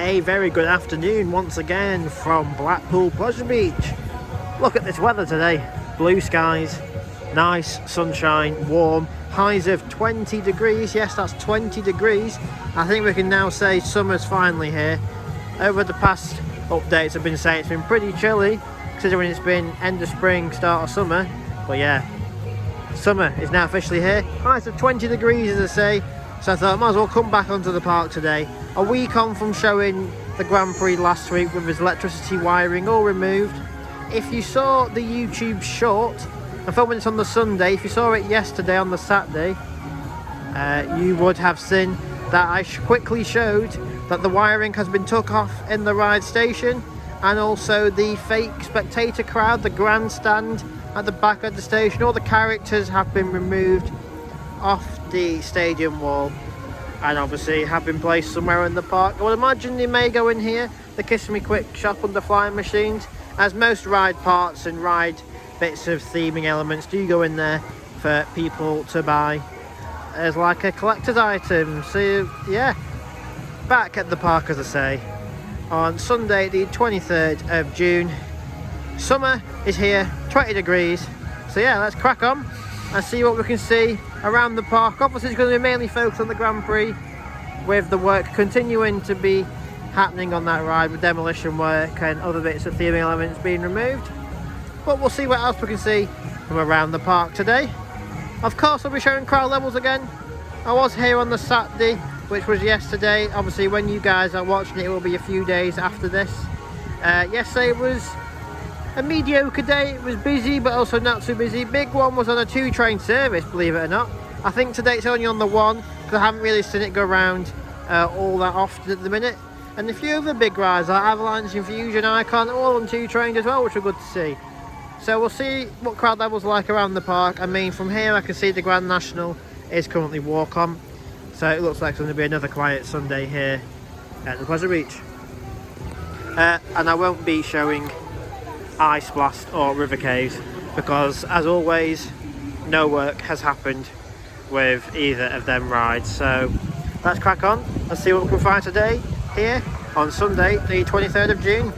a very good afternoon once again from Blackpool Pleasure Beach. Look at this weather today. Blue skies, nice sunshine, warm, highs of 20 degrees. Yes, that's 20 degrees. I think we can now say summer's finally here. Over the past updates I've been saying it's been pretty chilly considering it's been end of spring, start of summer. But yeah, summer is now officially here. Highs of 20 degrees as I say. So I thought I might as well come back onto the park today. A week on from showing the Grand Prix last week with his electricity wiring all removed. If you saw the YouTube short, I'm filming this on the Sunday. If you saw it yesterday on the Saturday, you would have seen that I quickly showed that the wiring has been took off in the ride station, and also the fake spectator crowd, the grandstand at the back of the station. All the characters have been removed off the stadium wall and obviously have been placed somewhere in the park. I would imagine they may go in here, the Kiss Me Quick shop under flying machines, as most ride parts and ride bits of theming elements do go in there for people to buy as like a collector's item. So yeah, back at the park as I say on Sunday the 23rd of June. Summer is here, 20 degrees. So yeah, let's crack on and see what we can see around the park. Obviously it's going to be mainly focused on the Grand Prix, with the work continuing to be happening on that ride with demolition work and other bits of theming elements being removed. But we'll see what else we can see from around the park today. Of course I'll be showing crowd levels again. I was here on the Saturday, which was yesterday. Obviously when you guys are watching it, it will be a few days after this. Yesterday was a mediocre day. It was busy but also not too busy. Big one was on a 2-train service, believe it or not. I think today it's only on the one because I haven't really seen it go around all that often at the minute. And a few other big rides like Avalanche, Infusion, Icon, all on 2 trains as well, which are good to see. So we'll see what crowd levels are like around the park. I mean, from here I can see the Grand National is currently walk on, so it looks like it's going to be another quiet Sunday here at the Pleasure Beach. And I won't be showing Ice Blast or River Caves because, as always, no work has happened with either of them rides. So let's crack on and see what we can find today here on Sunday the 23rd of June.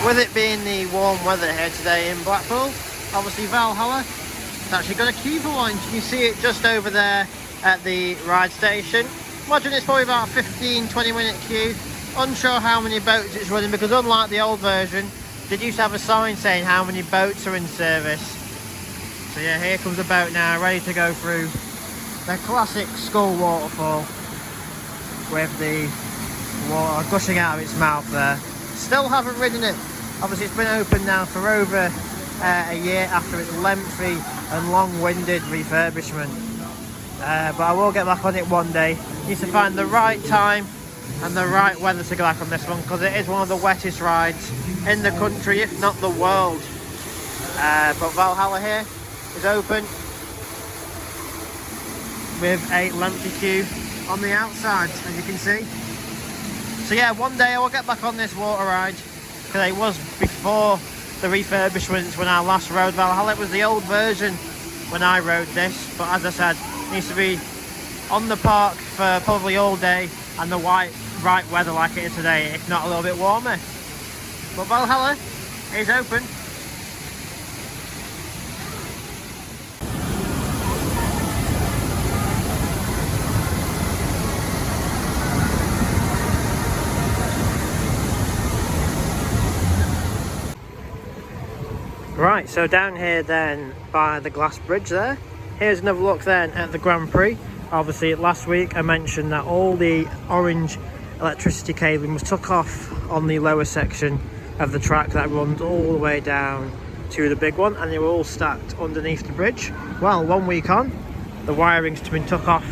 With it being the warm weather here today in Blackpool, obviously Valhalla, it's actually got a queue for lunch. You can see it just over there at the ride station. Imagine it's probably about a 15-20 minute queue. Unsure how many boats it's running because unlike the old version, they used to have a sign saying how many boats are in service. So yeah, here comes a boat now, ready to go through the classic Skull waterfall with the water gushing out of its mouth there. Still haven't ridden it. Obviously it's been open now for over a year after its lengthy and long-winded refurbishment. But I will get back on it one day. Need to find the right time and the right weather to go back on this one because it is one of the wettest rides in the country, if not the world. But Valhalla here is open with a lengthy queue on the outside, as you can see. So yeah, one day I will get back on this water ride because it was before the refurbishments when I last rode Valhalla. It was the old version when I rode this, but as I said, it needs to be on the park for probably all day and the right weather like it is today, if not a little bit warmer. But Valhalla is open. Right, so down here then by the glass bridge there, here's another look then at the Grand Prix. Obviously last week I mentioned that all the orange electricity cabling was took off on the lower section of the track that runs all the way down to the big one, and they were all stacked underneath the bridge. Well, 1 week on, the wiring's been took off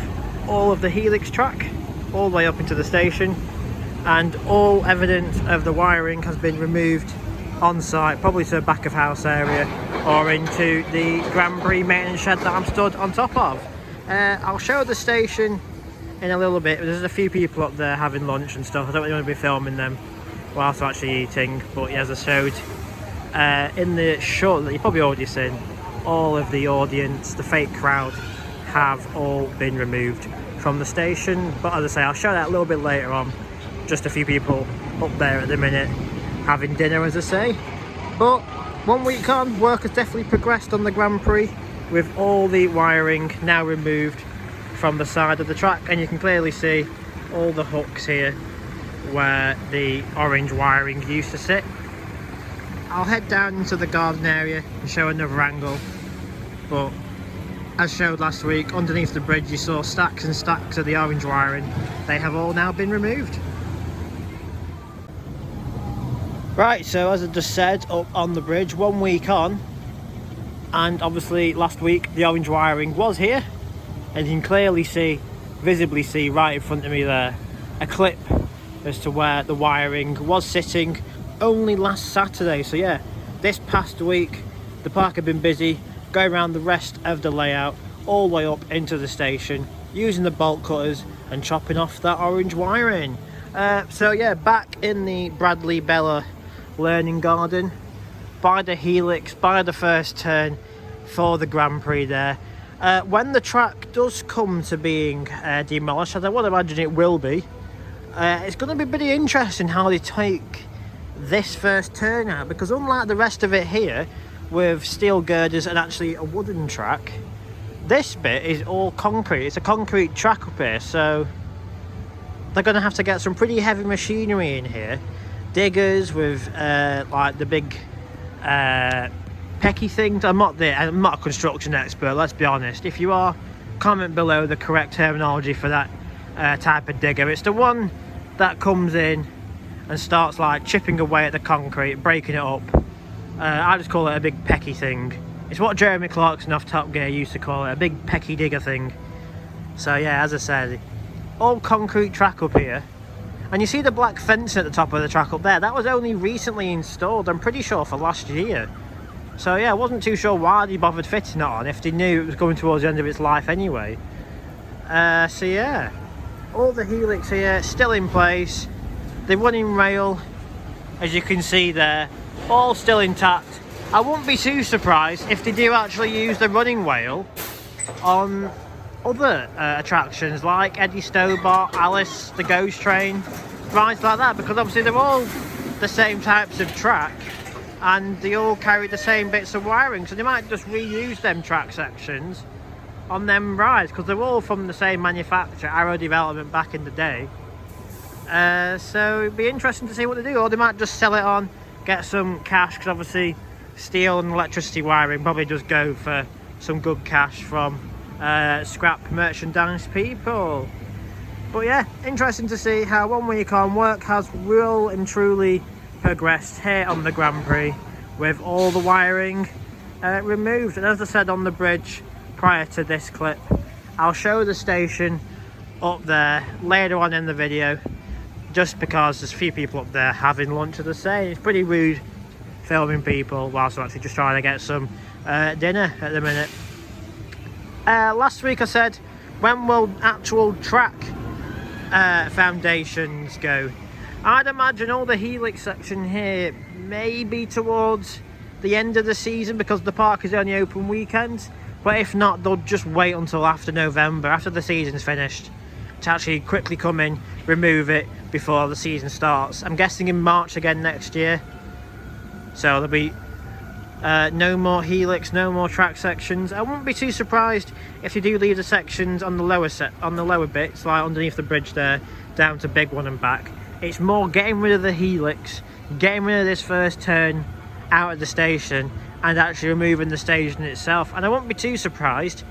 all of the Helix track all the way up into the station, and all evidence of the wiring has been removed on site, probably to the back of house area or into the Grand Prix maintenance shed that I'm stood on top of. I'll show the station in a little bit. There's a few people up there having lunch and stuff. I don't really want to be filming them whilst I'm actually eating, but yeah, as I showed in the shot that you've probably already seen, all of the audience, the fake crowd, have all been removed from the station. But as I say, I'll show that a little bit later on. Just a few people up there at the minute having dinner, as I say. But 1 week on, work has definitely progressed on the Grand Prix, with all the wiring now removed from the side of the track, and you can clearly see all the hooks here where the orange wiring used to sit. I'll head down into the garden area and show another angle, but as showed last week, underneath the bridge you saw stacks and stacks of the orange wiring. They have all now been removed. Right, so as I just said, up on the bridge, 1 week on, and obviously last week the orange wiring was here, and you can clearly see, visibly see right in front of me there, a clip as to where the wiring was sitting only last Saturday. So yeah, this past week the park had been busy going around the rest of the layout all the way up into the station, using the bolt cutters and chopping off that orange wiring. So yeah, back in the Bradley Bella Learning Garden, by the helix, by the first turn for the Grand Prix there. When the track does come to being demolished, as I would imagine it will be, it's going to be pretty interesting how they take this first turn out, because unlike the rest of it here with steel girders and actually a wooden track, this bit is all concrete. It's a concrete track up here, so they're going to have to get some pretty heavy machinery in here. Diggers with like the big pecky things. I'm not a construction expert, let's be honest. If you are, comment below the correct terminology for that type of digger. It's the one that comes in and starts like chipping away at the concrete, breaking it up. I just call it a big pecky thing. It's what Jeremy Clarkson off Top Gear used to call it, a big pecky digger thing. So yeah, as I said, all concrete track up here. And you see the black fence at the top of the track up there, that was only recently installed, I'm pretty sure for last year. So yeah, I wasn't too sure why they bothered fitting it on if they knew it was going towards the end of its life anyway. So yeah, all the helix here still in place. The running rail, as you can see there, all still intact. I wouldn't be too surprised if they do actually use the running rail on other attractions like Eddie Stobart, Alice, the Ghost Train, rides like that, because obviously they're all the same types of track and they all carry the same bits of wiring, so they might just reuse them track sections on them rides, because they're all from the same manufacturer, Arrow Development, back in the day. So it'd be interesting to see what they do, or they might just sell it on, get some cash, because obviously steel and electricity wiring probably does go for some good cash from scrap merchandise people. But yeah, interesting to see how 1 week on, work has real and truly progressed here on the Grand Prix, with all the wiring removed. And as I said on the bridge prior to this clip, I'll show the station up there later on in the video, just because there's a few people up there having lunch, as I say. It's pretty rude filming people whilst I'm actually just trying to get some dinner at the minute. Last week I said, when will actual track foundations go? I'd imagine all the helix section here maybe towards the end of the season, because the park is only open weekends. But if not, they'll just wait until after November, after the season's finished, to actually quickly come in, remove it before the season starts. I'm guessing in March again next year. So there'll be no more helix, no more track sections. I wouldn't be too surprised if they do leave the sections on the lower bits, like underneath the bridge there, down to Big One and back. It's more getting rid of the helix, getting rid of this first turn out of the station, and actually removing the station itself. And I won't be too surprised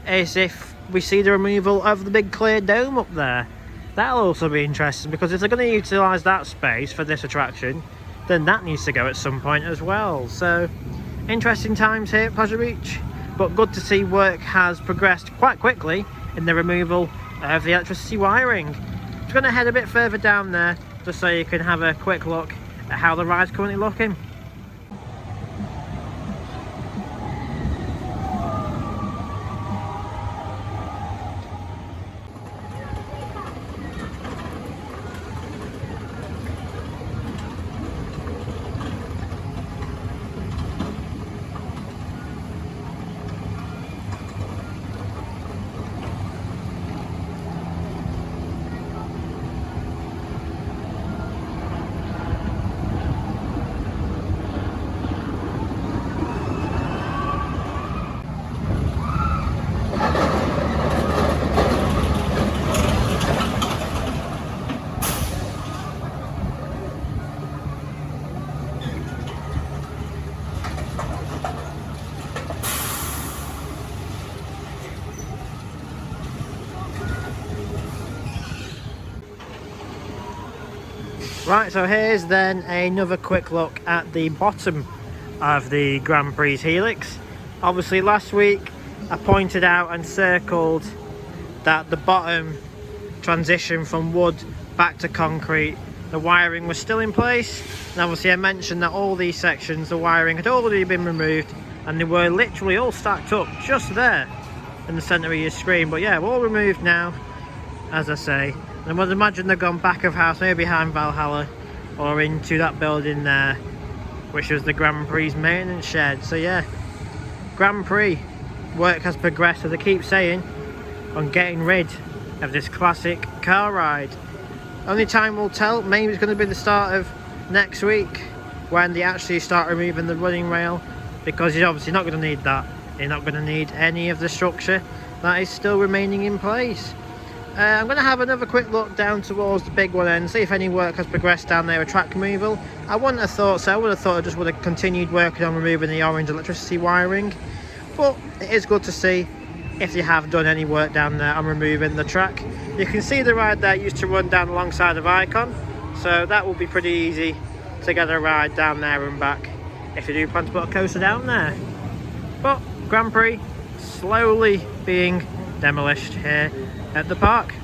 as if we see the removal of the big clear dome up there. That'll also be interesting, because if they're going to utilise that space for this attraction, then that needs to go at some point as well. So interesting times here at Pleasure Beach, but good to see work has progressed quite quickly in the removal of the electricity wiring. I'm going to head a bit further down there just so you can have a quick look at how the ride's currently looking. Right, so here's then another quick look at the bottom of the Grand Prix helix. Obviously last week I pointed out and circled that the bottom transition from wood back to concrete, the wiring was still in place, and obviously I mentioned that all these sections, the wiring had already been removed and they were literally all stacked up just there in the centre of your screen. But yeah, we're all removed now, as I say. And I would imagine they've gone back of house, maybe behind Valhalla, or into that building there, which was the Grand Prix maintenance shed. So yeah, Grand Prix work has progressed, as I keep saying, on getting rid of this classic car ride. Only time will tell. Maybe it's going to be the start of next week when they actually start removing the running rail, because you're obviously not going to need that. You're not going to need any of the structure that is still remaining in place. I'm going to have another quick look down towards the big one and see if any work has progressed down there with track removal. I wouldn't have thought so. I would have thought I just would have continued working on removing the orange electricity wiring. But it is good to see if you have done any work down there on removing the track. You can see the ride there used to run down alongside of Icon, so that will be pretty easy to get a ride down there and back if you do plan to put a coaster down there. But Grand Prix slowly being demolished here at the park.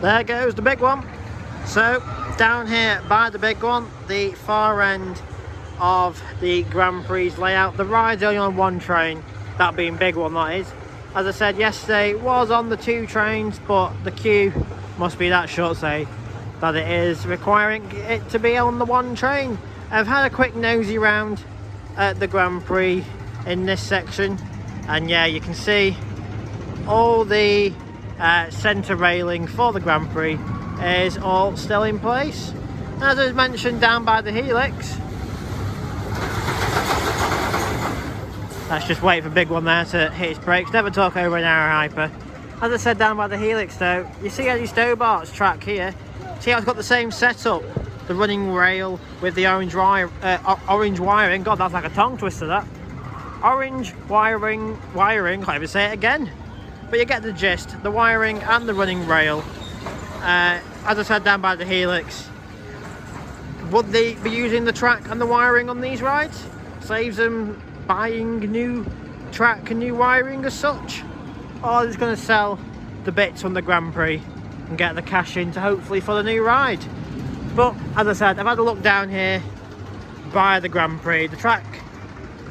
There goes the big one. So down here by the big one, the far end of the Grand Prix layout, the ride's only on one train, that being big one, that is. As I said yesterday, it was on the two trains, but the queue must be that short, say, that it is requiring it to be on the one train. I've had a quick nosy round at the Grand Prix in this section, and yeah, you can see all the centre railing for the Grand Prix is all still in place. As I mentioned, down by the helix, let's just wait for big one there to hit its brakes. Never talk over an air hyper. As I said, down by the helix though, you see Eddie Stobart's track here. See how it's got the same setup, the running rail with the orange wiring. God, that's like a tongue twister, that. Orange wiring, can't even say it again. But you get the gist, the wiring and the running rail. As I said, down by the helix, would they be using the track and the wiring on these rides? Saves them buying new track and new wiring as such? Or they're just going to sell the bits from the Grand Prix and get the cash in to hopefully for the new ride? But as I said, I've had a look down here by the Grand Prix. The track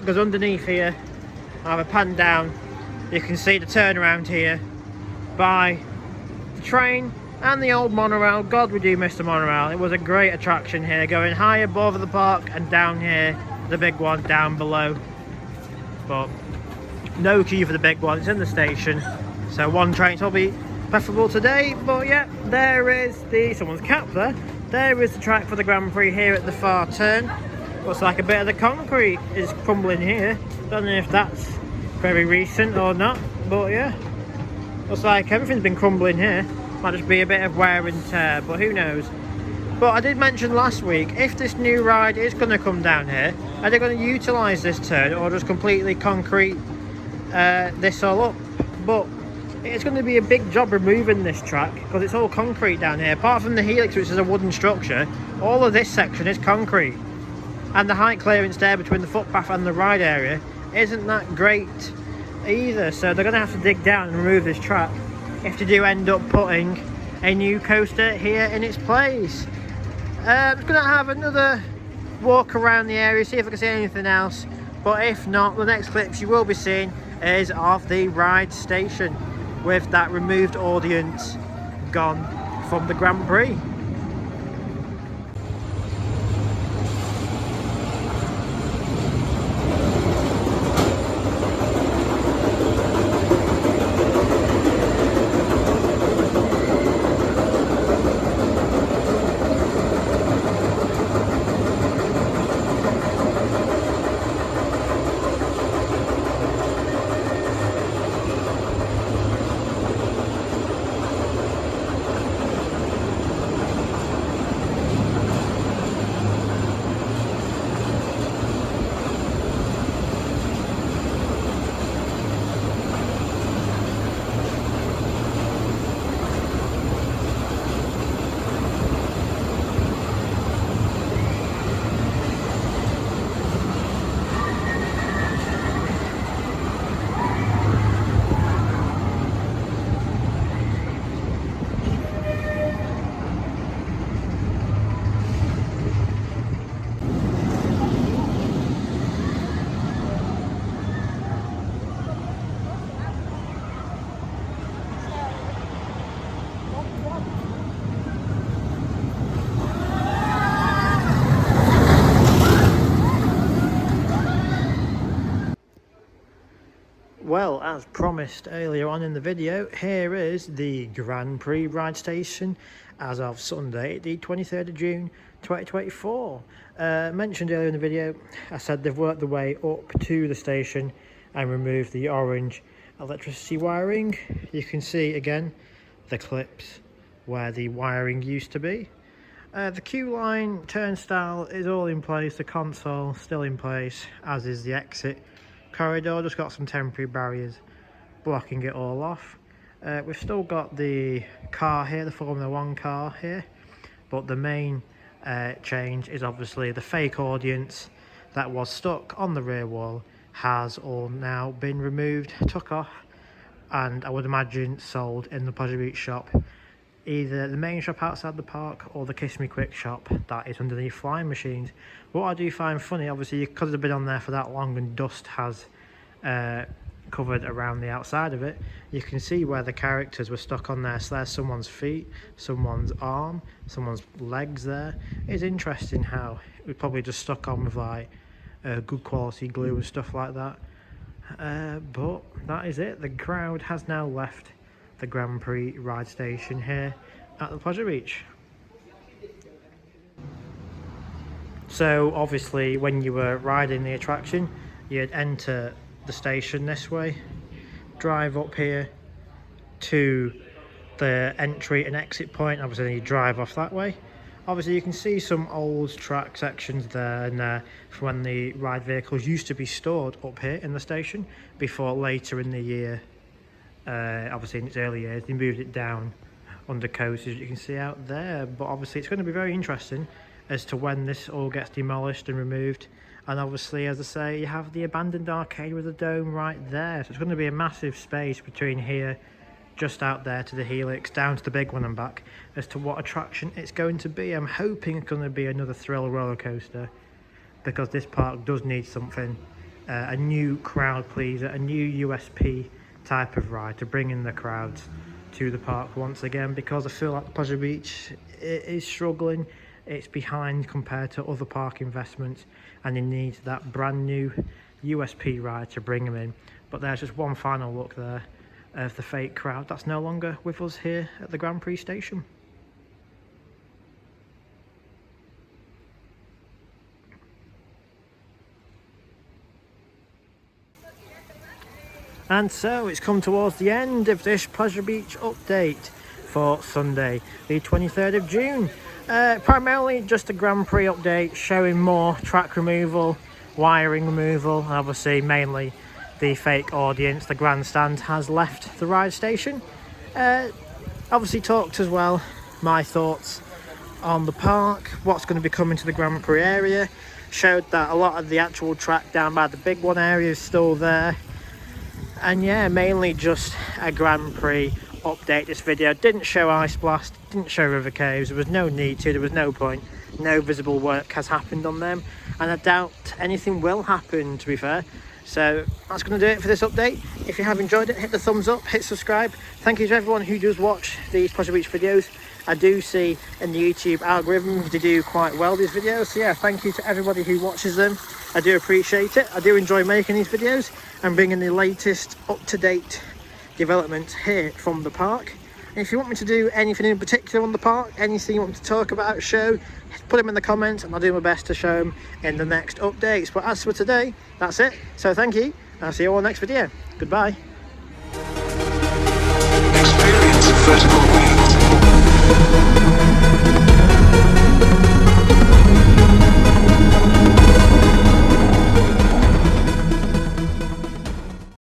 goes underneath here. I have a pan down. You can see the turnaround here by the train and the old monorail. God, we do miss the monorail. It was a great attraction here, going high above the park and down here, the big one down below. But no queue for the big one, it's in the station. So one train's probably preferable today. But yeah, there is someone's cap there. There is the track for the Grand Prix here at the far turn. Looks like a bit of the concrete is crumbling here. Don't know if that's very recent or not, but yeah, looks like everything's been crumbling here. Might just be a bit of wear and tear, but who knows. But I did mention last week, if this new ride is going to come down here, are they going to utilise this turn or just completely concrete this all up? But it's going to be a big job removing this track because it's all concrete down here. Apart from the helix, which is a wooden structure, all of this section is concrete, and the height clearance there between the footpath and the ride area isn't that great either, so they're going to have to dig down and remove this track if they do end up putting a new coaster here in its place. I'm just going to have another walk around the area, see if I can see anything else But if not, the next clips you will be seeing is of the ride station with that removed audience gone from the Grand Prix. Well, as promised earlier on in the video, here is the Grand Prix ride station as of Sunday, the 23rd of June 2024. Mentioned earlier in the video, I said they've worked their way up to the station and removed the orange electricity wiring. You can see again the clips where the wiring used to be. The queue line turnstile is all in place, the console still in place, as is the exit corridor. Just got some temporary barriers blocking it all off. We've still got the car here, the Formula 1 car here, but the main change is obviously the fake audience that was stuck on the rear wall has all now been removed, took off, and I would imagine sold in the Pleasure Beach shop, either the main shop outside the park or the Kiss Me Quick shop that is underneath flying machines. What I do find funny, obviously because they've been on there for that long and dust has covered around the outside of it, you can see where the characters were stuck on there. So there's someone's feet, someone's arm, someone's legs there. It's interesting how it was probably just stuck on with like good quality glue and stuff like that. But that is it. The crowd has now left the Grand Prix ride station here at the Pleasure Beach. So obviously when you were riding the attraction, you'd enter the station this way, drive up here to the entry and exit point, obviously you drive off that way. Obviously you can see some old track sections there and from when the ride vehicles used to be stored up here in the station before later in the year, obviously in its early years they moved it down under coasters, you can see out there. But obviously it's going to be very interesting as to when this all gets demolished and removed. And obviously, as I say, you have the abandoned arcade with the dome right there, so it's going to be a massive space between here, just out there to the Helix, down to the big one and back, as to what attraction it's going to be. I'm hoping it's going to be another thrill roller coaster, because this park does need something, a new crowd pleaser, a new USP type of ride to bring in the crowds to the park once again, because I feel like Pleasure Beach is struggling. It's behind compared to other park investments, and it needs that brand new USP ride to bring them in. But there's just one final look there of the fake crowd that's no longer with us here at the Grand Prix station. And so it's come towards the end of this Pleasure Beach update for Sunday, the 23rd of June. Primarily just a Grand Prix update showing more track removal, wiring removal, and obviously mainly the fake audience. The grandstand has left the ride station. Obviously talked as well my thoughts on the park, what's going to be coming to the Grand Prix area. Showed that a lot of the actual track down by the big one area is still there. And yeah, mainly just a Grand Prix update this video. Didn't show Ice Blast, didn't show River Caves, there was no need to, there was no point. no visible work has happened on them, and I doubt anything will happen, to be fair. So that's going to do it for this update. If you have enjoyed it, hit the thumbs up, hit subscribe. Thank you to everyone who does watch these Pleasure Beach videos. I do see in the YouTube algorithm they do quite well, these videos. So yeah, thank you to everybody who watches them. I do appreciate it. I do enjoy making these videos and bringing the latest up-to-date developments here from the park. And if you want me to do anything in particular on the park, anything you want to talk about, show, put them in the comments and I'll do my best to show them in the next updates. But as for today, that's it. So thank you, and I'll see you all next video. Goodbye. Experience vertical